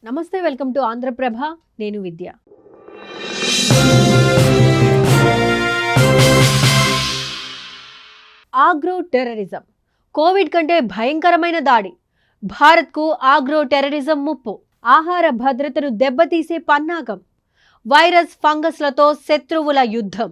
నమస్తే, welcome to Andhraprabha. నేను విద్య. Agro terrorism Covid కంటే భయంకరమైన దాడి. భారత్కు ఆగ్రో టెర్రరిజం ముప్పు. ఆహార భద్రతను దెబ్బతీసే పన్నాగం. వైరస్ ఫంగస్లతో శత్రువుల యుద్ధం.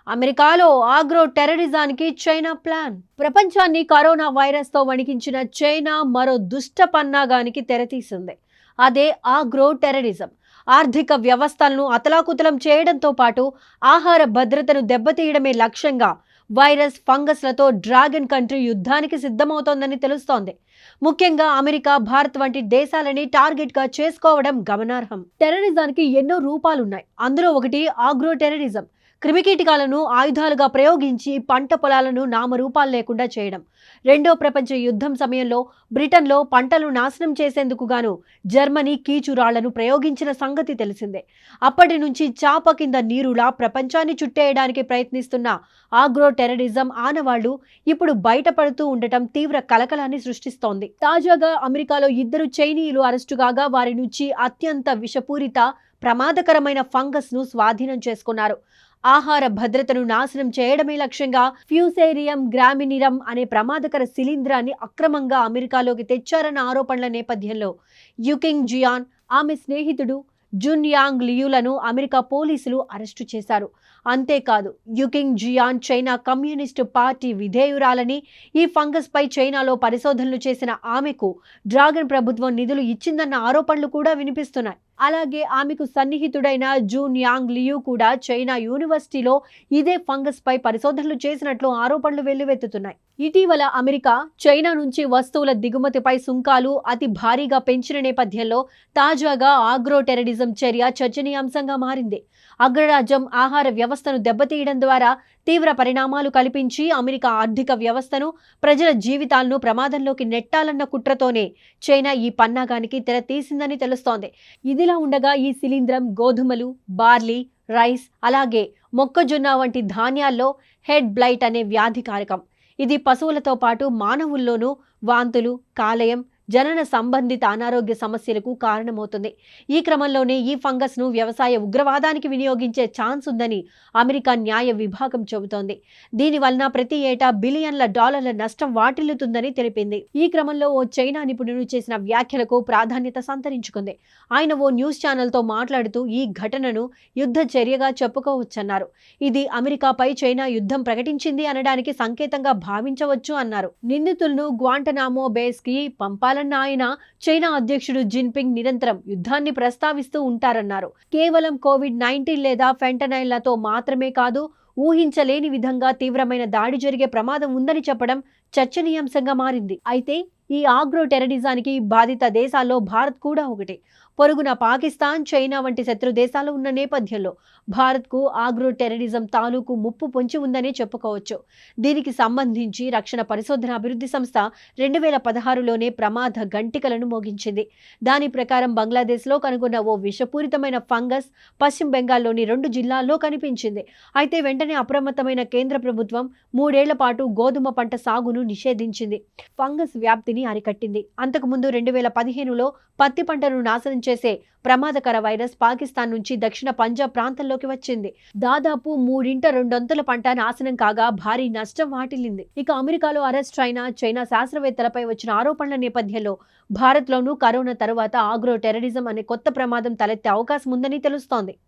అమెరికాలో ఆగ్రో టెర్రరిజానికి చైనా ప్లాన్. ప్రపంచాన్ని కరోనా వైరస్తో వణికించిన చైనా మరో దుష్ట పన్నాగానికి తెరతీసింది. అదే ఆగ్రో టెర్రరిజం. ఆర్థిక వ్యవస్థలను అతలాకుతలం చేయడంతో పాటు ఆహార భద్రతను దెబ్బతీయడమే లక్ష్యంగా వైరస్ ఫంగస్లతో డ్రాగన్ కంట్రీ యుద్ధానికి సిద్ధమవుతోందని తెలుస్తోంది. ముఖ్యంగా అమెరికా, భారత్ వంటి దేశాలని టార్గెట్ గా చేసుకోవడం గమనార్హం. టెర్రరిజానికి ఎన్నో రూపాలున్నాయి. అందులో ఒకటి ఆగ్రో టెర్రరిజం. క్రిమికీటకాలను ఆయుధాలుగా ప్రయోగించి పంట పొలాలను నామరూపాలు లేకుండా చేయడం. రెండో ప్రపంచ యుద్ధం సమయంలో బ్రిటన్లో పంటలు నాశనం చేసేందుకు గాను జర్మనీ కీచురాళ్లను ప్రయోగించిన సంగతి తెలిసిందే. అప్పటి నుంచి చాప కింద నీరులా ప్రపంచాన్ని చుట్టేయడానికి ప్రయత్నిస్తున్న ఆగ్రో టెర్రరిజం ఆనవాళ్లు ఇప్పుడు బయటపడుతూ ఉండటం తీవ్ర కలకలాన్ని సృష్టిస్తోంది. తాజాగా అమెరికాలో 2 చైనీయులు అరెస్టు కాగా వారి నుంచి అత్యంత విషపూరిత ప్రమాదకరమైన ఫంగస్ ను స్వాధీనం చేసుకున్నారు. ఆహార భద్రతను నాశనం చేయడమే లక్ష్యంగా ఫ్యూసేరియం గ్రామినిరమ్ అనే ప్రమాదకర శిలీంధ్రాన్ని అక్రమంగా అమెరికాలోకి తెచ్చారన్న ఆరోపణల నేపథ్యంలో యుకింగ్ జియాన్, ఆమె స్నేహితుడు జున్ యాంగ్ లియులను అమెరికా పోలీసులు అరెస్టు చేశారు. అంతేకాదు, యుకింగ్ జియాన్ చైనా కమ్యూనిస్టు పార్టీ విధేయురాలని, ఈ ఫంగస్ పై చైనాలో పరిశోధనలు చేసిన ఆమెకు డ్రాగన్ ప్రభుత్వం నిధులు ఇచ్చిందన్న ఆరోపణలు కూడా వినిపిస్తున్నాయి. అలాగే ఆమెకు సన్నిహితుడైన జూన్ యాంగ్ లియు కూడా చైనా యూనివర్సిటీలో ఇదే ఫంగస్ పై పరిశోధనలు చేసినట్లు ఆరోపణలు వెల్లువెత్తుతున్నాయి. ఇటీవల అమెరికా చైనా నుంచి వస్తువుల దిగుమతిపై సుంకాలు అతి భారీగా పెంచిన నేపథ్యంలో తాజాగా ఆగ్రో టెర్రరిజం చర్య చర్చనీయాంశంగా మారింది. అగ్రరాజ్యం ఆహార వ్యవస్థను దెబ్బతీయడం ద్వారా తీవ్ర పరిణామాలు కల్పించి అమెరికా ఆర్థిక వ్యవస్థను, ప్రజల జీవితాలను ప్రమాదంలోకి నెట్టాలన్న కుట్రతోనే చైనా ఈ పన్నాగానికి తెర తీసిందని తెలుస్తోంది. ఇదిలా ఉండగా ఈ శిలీంధ్రం గోధుమలు, బార్లీ, రైస్, అలాగే మొక్కజొన్న వంటి ధాన్యాల్లో హెడ్ బ్లైట్ అనే వ్యాధి కారకం. ఇది పశువులతో పాటు మానవుల్లోనూ వాంతులు, కాలేయం, జనన సంబంధిత అనారోగ్య సమస్యలకు కారణమవుతుంది. ఈ క్రమంలోనే ఈ ఫంగస్ ను వ్యవసాయ ఉగ్రవాదానికి వినియోగించే ఛాన్స్ ఉందని అమెరికా న్యాయ విభాగం చెబుతోంది. దీనివలన ప్రతి ఏటా బిలియన్ల డాలర్ల నష్టం వాటిల్లుతుందని తెలిపింది. ఈ క్రమంలో ఓ చైనా నిపుణుడు చేసిన వ్యాఖ్యలకు ప్రాధాన్యత సంతరించుకుంది. ఆయన ఓ న్యూస్ ఛానల్తో మాట్లాడుతూ ఈ ఘటనను యుద్ధ చర్యగా చెప్పుకోవచ్చన్నారు. ఇది అమెరికాపై చైనా యుద్ధం ప్రకటించింది అనడానికి సంకేతంగా భావించవచ్చు అన్నారు. నిందితులను గ్వాంటనామో బేస్ కి పంపాలన్న ఆయన చైనా అధ్యక్షుడు జిన్పింగ్ నిరంతరం యుద్ధాన్ని ప్రస్తావిస్తూ ఉంటారన్నారు. కేవలం కోవిడ్-19 లేదా ఫెంటనైల్లతో మాత్రమే కాదు, ఊహించలేని విధంగా తీవ్రమైన దాడి జరిగే ప్రమాదం ఉందని చెప్పడం చర్చనీయాంశంగా మారింది. అయితే ఈ ఆగ్రో టెర్రరిజానికి బాధిత దేశాల్లో భారత్ కూడా ఒకటి. పొరుగున పాకిస్తాన్, చైనా వంటి శత్రు దేశాలు ఉన్న నేపథ్యంలో భారత్కు ఆగ్రో టెర్రరిజం తాలూకు ముప్పు పొంచి ఉందనే చెప్పుకోవచ్చు. దీనికి సంబంధించి రక్షణ పరిశోధన అభివృద్ధి సంస్థ 2016లోనే ప్రమాద గంటికలను మోగించింది. దాని ప్రకారం బంగ్లాదేశ్లో కనుగొన్న ఓ విషపూరితమైన ఫంగస్ పశ్చిమ బెంగాల్లోని 2 జిల్లాల్లో కనిపించింది. అయితే వెంటనే అప్రమత్తమైన కేంద్ర ప్రభుత్వం 3 ఏళ్ల పాటు గోధుమ పంట సాగును నిషేధించింది. ఫంగస్ వ్యాప్తిని అరికట్టింది. అంతకుముందు 2015లో పత్తి పంటను నాశనం చేసే ప్రమాదకర వైరస్ పాకిస్తాన్ నుంచి దక్షిణ పంజాబ్ ప్రాంతంలోకి వచ్చింది. దాదాపు 3/2 పంట నాశనం కాగా భారీ నష్టం వాటిల్లింది. ఇక అమెరికాలో అరెస్ట్ అయిన చైనా శాస్త్రవేత్తలపై వచ్చిన ఆరోపణల నేపథ్యంలో భారత్లోనూ కరోనా తరువాత ఆగ్రో టెర్రరిజం అనే కొత్త ప్రమాదం తలెత్తే అవకాశం ఉందని తెలుస్తోంది.